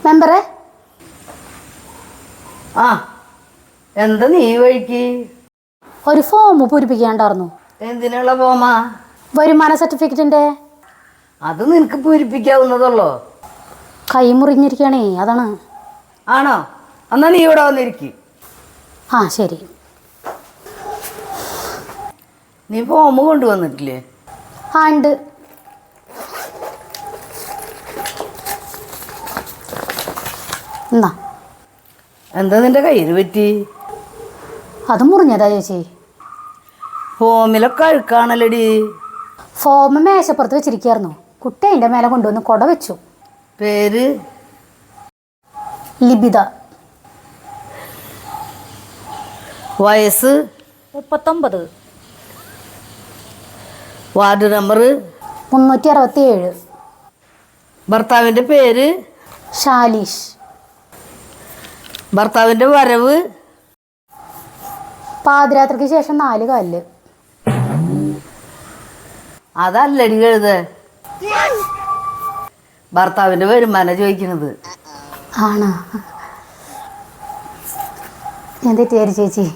മെമ്പറെ ആ എന്താ നീ വഴിക്ക് ഒരു ഫോം പൂരിപ്പിക്കാണ്ടായിരുന്നു. എന്തിനുള്ള ഫോമാ? വരുമാന സർട്ടിഫിക്കറ്റിന്റെ. അത് നിനക്ക് പൂരിപ്പിക്കാവുന്നതുള്ളോ? കൈ മുറിഞ്ഞിരിക്കണേ, അതാണ്. ആണോ? എന്നാ നീ ഇവിടെ വന്നിരിക്കും. ആ ശരി. നീ ഫോം കൊണ്ടുവന്നിട്ടില്ലേ? ആ ഉണ്ട്. എന്നാ എന്താ നിന്റെ കയ്യിൽ പറ്റി? അത് മുറിഞ്ഞതാ ചേച്ചി. ഫോമിലൊക്കെ അഴുക്കാണല്ലടി. ഫോം മേശപ്പുറത്ത് വെച്ചിരിക്കായിരുന്നു. കുട്ടി അതിൻ്റെ മേലെ കൊണ്ടുവന്ന് കുട വെച്ചു. പേര്? ലിബിത. വയസ്സ്? 39. Ward number? 367. ഭർത്താവിൻ്റെ പേര്? ഷാലിഷ്. ഭർത്താവിൻ്റെ വരവ്? പാതിരാത്രിക്ക് ശേഷം 4 കാലില്. അതല്ലടി എഴുത, ഭർത്താവിൻ്റെ വരുമാനം ചോദിക്കുന്നത്. ആണോ? ഞാൻ തെറ്റിയായിരുന്നു ചേച്ചി.